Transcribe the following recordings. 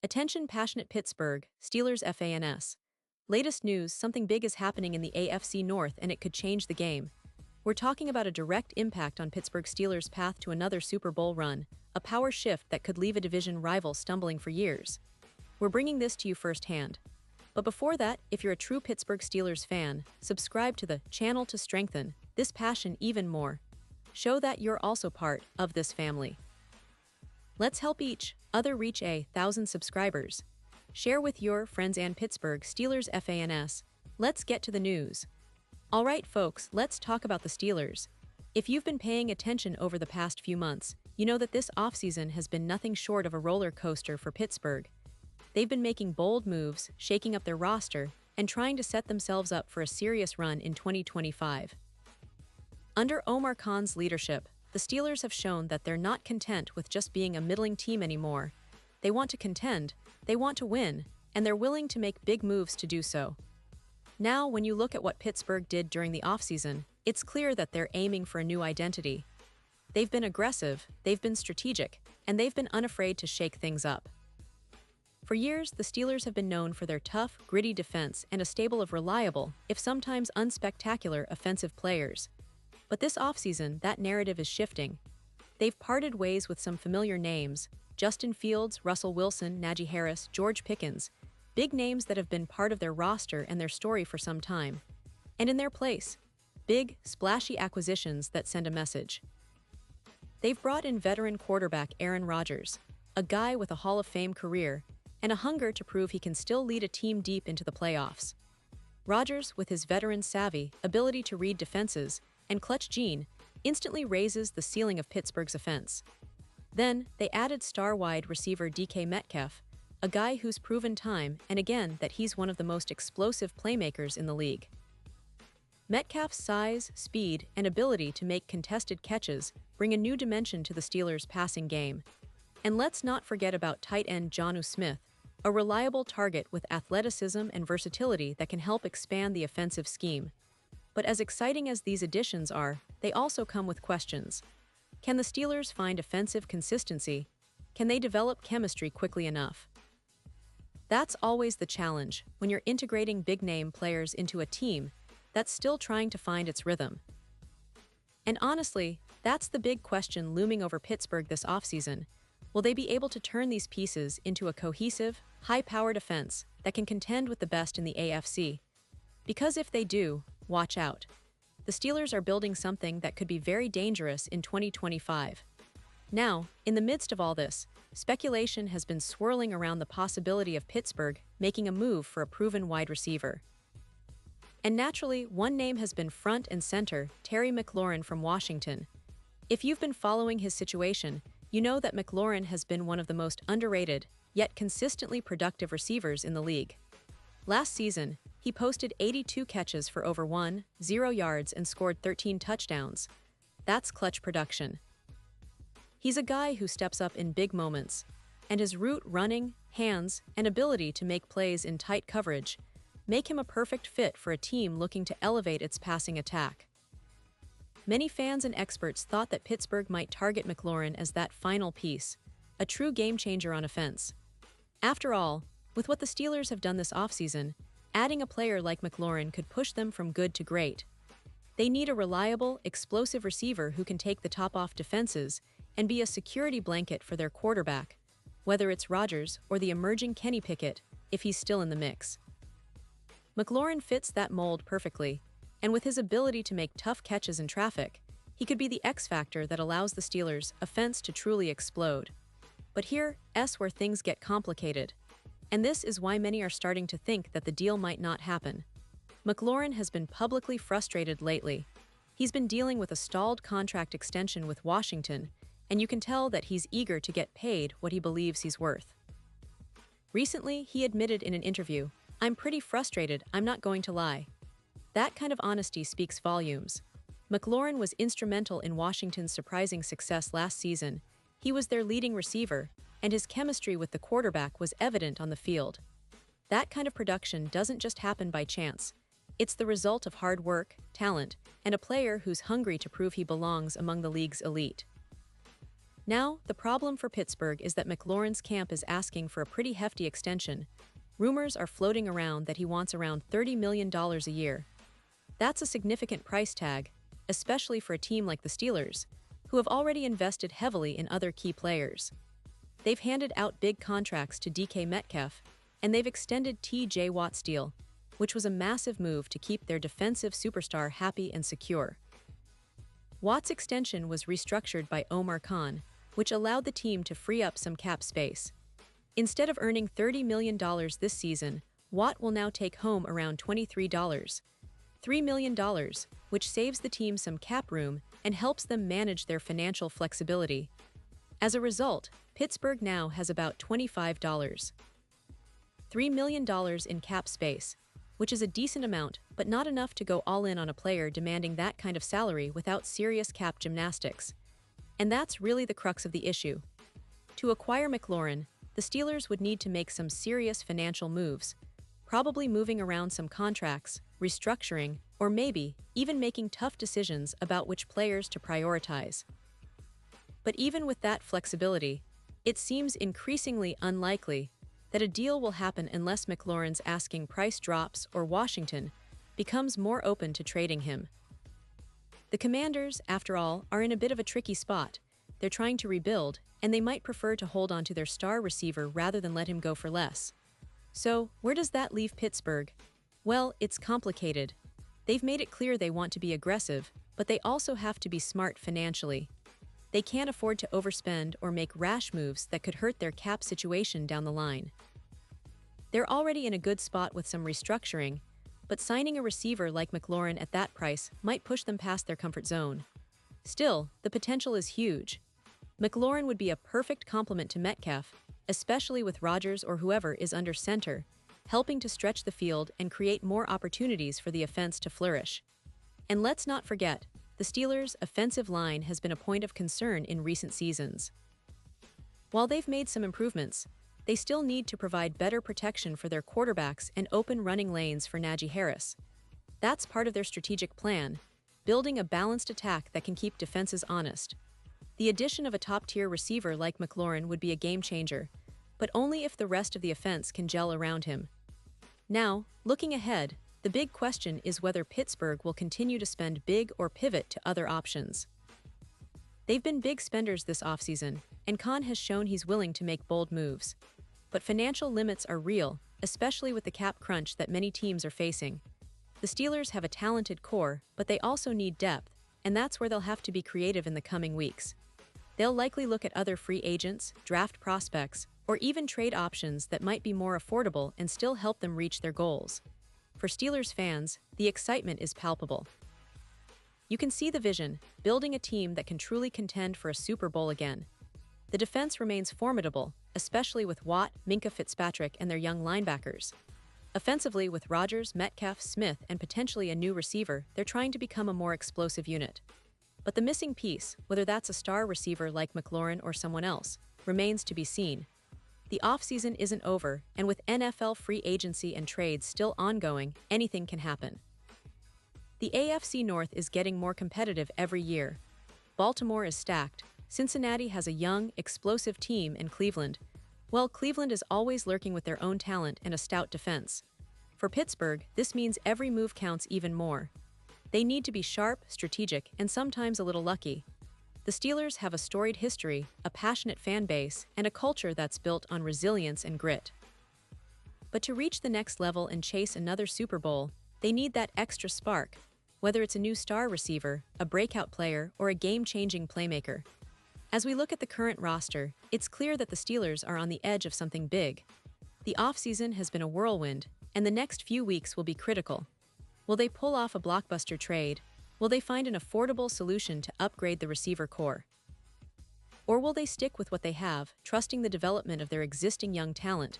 Attention passionate Pittsburgh Steelers fans. Latest news, something big is happening in the AFC North and it could change the game. We're talking about a direct impact on Pittsburgh Steelers' path to another Super Bowl run, a power shift that could leave a division rival stumbling for years. We're bringing this to you firsthand. But before that, if you're a true Pittsburgh Steelers fan, subscribe to the channel to strengthen this passion even more. Show that you're also part of this family. Let's help each other reach 1,000 subscribers. Share with your friends and Pittsburgh Steelers fans. Let's get to the news. Alright folks, let's talk about the Steelers. If you've been paying attention over the past few months, you know that this offseason has been nothing short of a roller coaster for Pittsburgh. They've been making bold moves, shaking up their roster, and trying to set themselves up for a serious run in 2025. Under Omar Khan's leadership, the Steelers have shown that they're not content with just being a middling team anymore. They want to contend, they want to win, and they're willing to make big moves to do so. Now, when you look at what Pittsburgh did during the offseason, it's clear that they're aiming for a new identity. They've been aggressive, they've been strategic, and they've been unafraid to shake things up. For years, the Steelers have been known for their tough, gritty defense and a stable of reliable, if sometimes unspectacular, offensive players. But this offseason, that narrative is shifting. They've parted ways with some familiar names: Justin Fields, Russell Wilson, Najee Harris, George Pickens, big names that have been part of their roster and their story for some time. And in their place, big, splashy acquisitions that send a message. They've brought in veteran quarterback Aaron Rodgers, a guy with a Hall of Fame career, and a hunger to prove he can still lead a team deep into the playoffs. Rodgers, with his veteran savvy, ability to read defenses, and clutch gene, instantly raises the ceiling of Pittsburgh's offense. Then, they added star wide receiver DK Metcalf, a guy who's proven time and again that he's one of the most explosive playmakers in the league. Metcalf's size, speed, and ability to make contested catches bring a new dimension to the Steelers' passing game. And let's not forget about tight end Jonnu Smith, a reliable target with athleticism and versatility that can help expand the offensive scheme. But as exciting as these additions are, they also come with questions. Can the Steelers find offensive consistency? Can they develop chemistry quickly enough? That's always the challenge when you're integrating big-name players into a team that's still trying to find its rhythm. And honestly, that's the big question looming over Pittsburgh this offseason. Will they be able to turn these pieces into a cohesive, high-powered offense that can contend with the best in the AFC? Because if they do, watch out. The Steelers are building something that could be very dangerous in 2025. Now, in the midst of all this, speculation has been swirling around the possibility of Pittsburgh making a move for a proven wide receiver. And naturally, one name has been front and center: Terry McLaurin from Washington. If you've been following his situation, you know that McLaurin has been one of the most underrated, yet consistently productive receivers in the league. Last season, he posted 82 catches for over 10 yards and scored 13 touchdowns. That's clutch production. He's a guy who steps up in big moments, and his route running, hands, and ability to make plays in tight coverage make him a perfect fit for a team looking to elevate its passing attack. Many fans and experts thought that Pittsburgh might target McLaurin as that final piece, a true game-changer on offense. After all, with what the Steelers have done this offseason, adding a player like McLaurin could push them from good to great. They need a reliable, explosive receiver who can take the top off defenses and be a security blanket for their quarterback, whether it's Rodgers or the emerging Kenny Pickett, if he's still in the mix. McLaurin fits that mold perfectly, and with his ability to make tough catches in traffic, he could be the X factor that allows the Steelers' offense to truly explode. But here's where things get complicated. And this is why many are starting to think that the deal might not happen. McLaurin has been publicly frustrated lately. He's been dealing with a stalled contract extension with Washington, and you can tell that he's eager to get paid what he believes he's worth. Recently, he admitted in an interview, "I'm pretty frustrated, I'm not going to lie." That kind of honesty speaks volumes. McLaurin was instrumental in Washington's surprising success last season. He was their leading receiver, and his chemistry with the quarterback was evident on the field. That kind of production doesn't just happen by chance. It's the result of hard work, talent, and a player who's hungry to prove he belongs among the league's elite. Now, the problem for Pittsburgh is that McLaurin's camp is asking for a pretty hefty extension. Rumors are floating around that he wants around $30 million a year. That's a significant price tag, especially for a team like the Steelers, who have already invested heavily in other key players. They've handed out big contracts to DK Metcalf, and they've extended T.J. Watt's deal, which was a massive move to keep their defensive superstar happy and secure. Watt's extension was restructured by Omar Khan, which allowed the team to free up some cap space. Instead of earning $30 million this season, Watt will now take home around $3 million, which saves the team some cap room and helps them manage their financial flexibility. As a result, Pittsburgh now has about $3 million in cap space, which is a decent amount, but not enough to go all in on a player demanding that kind of salary without serious cap gymnastics. And that's really the crux of the issue. To acquire McLaurin, the Steelers would need to make some serious financial moves, probably moving around some contracts, restructuring, or maybe even making tough decisions about which players to prioritize. But even with that flexibility, it seems increasingly unlikely that a deal will happen unless McLaurin's asking price drops or Washington becomes more open to trading him. The Commanders, after all, are in a bit of a tricky spot. They're trying to rebuild, and they might prefer to hold on to their star receiver rather than let him go for less. So, where does that leave Pittsburgh? Well, it's complicated. They've made it clear they want to be aggressive, but they also have to be smart financially. They can't afford to overspend or make rash moves that could hurt their cap situation down the line. They're already in a good spot with some restructuring, but signing a receiver like McLaurin at that price might push them past their comfort zone. Still, the potential is huge. McLaurin would be a perfect complement to Metcalf, especially with Rodgers or whoever is under center, helping to stretch the field and create more opportunities for the offense to flourish. And let's not forget, the Steelers' offensive line has been a point of concern in recent seasons. While they've made some improvements, they still need to provide better protection for their quarterbacks and open running lanes for Najee Harris. That's part of their strategic plan, building a balanced attack that can keep defenses honest. The addition of a top-tier receiver like McLaurin would be a game-changer, but only if the rest of the offense can gel around him. Now, looking ahead, the big question is whether Pittsburgh will continue to spend big or pivot to other options. They've been big spenders this offseason, and Khan has shown he's willing to make bold moves. But financial limits are real, especially with the cap crunch that many teams are facing. The Steelers have a talented core, but they also need depth, and that's where they'll have to be creative in the coming weeks. They'll likely look at other free agents, draft prospects, or even trade options that might be more affordable and still help them reach their goals. For Steelers fans, the excitement is palpable. You can see the vision, building a team that can truly contend for a Super Bowl again. The defense remains formidable, especially with Watt, Minkah Fitzpatrick, and their young linebackers. Offensively, with Rodgers, Metcalf, Smith, and potentially a new receiver, they're trying to become a more explosive unit. But the missing piece, whether that's a star receiver like McLaurin or someone else, remains to be seen. The offseason isn't over, and with NFL free agency and trades still ongoing, anything can happen. The AFC North is getting more competitive every year. Baltimore is stacked. Cincinnati has a young, explosive team in Cleveland. Well, Cleveland is always lurking with their own talent and a stout defense. For Pittsburgh, this means every move counts even more. They need to be sharp, strategic, and sometimes a little lucky. The Steelers have a storied history, a passionate fan base, and a culture that's built on resilience and grit. But to reach the next level and chase another Super Bowl, they need that extra spark, whether it's a new star receiver, a breakout player, or a game-changing playmaker. As we look at the current roster, it's clear that the Steelers are on the edge of something big. The offseason has been a whirlwind, and the next few weeks will be critical. Will they pull off a blockbuster trade? Will they find an affordable solution to upgrade the receiver core? Or will they stick with what they have, trusting the development of their existing young talent?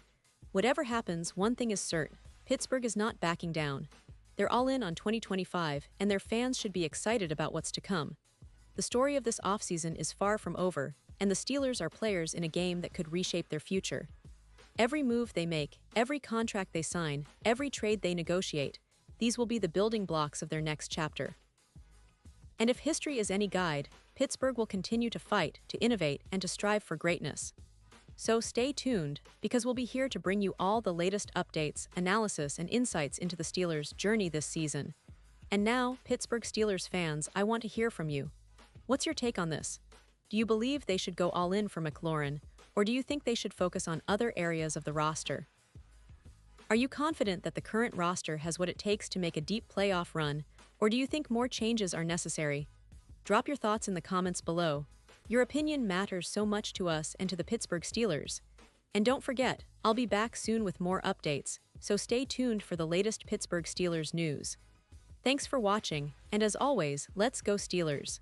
Whatever happens, one thing is certain: Pittsburgh is not backing down. They're all in on 2025, and their fans should be excited about what's to come. The story of this offseason is far from over, and the Steelers are players in a game that could reshape their future. Every move they make, every contract they sign, every trade they negotiate, these will be the building blocks of their next chapter. And if history is any guide, Pittsburgh will continue to fight, to innovate, and to strive for greatness. So stay tuned, because we'll be here to bring you all the latest updates, analysis, and insights into the Steelers' journey this season. And now, Pittsburgh Steelers fans, I want to hear from you. What's your take on this? Do you believe they should go all in for McLaurin, or do you think they should focus on other areas of the roster? Are you confident that the current roster has what it takes to make a deep playoff run, or do you think more changes are necessary? Drop your thoughts in the comments below. Your opinion matters so much to us and to the Pittsburgh Steelers. And don't forget, I'll be back soon with more updates, so stay tuned for the latest Pittsburgh Steelers news. Thanks for watching, and as always, let's go Steelers!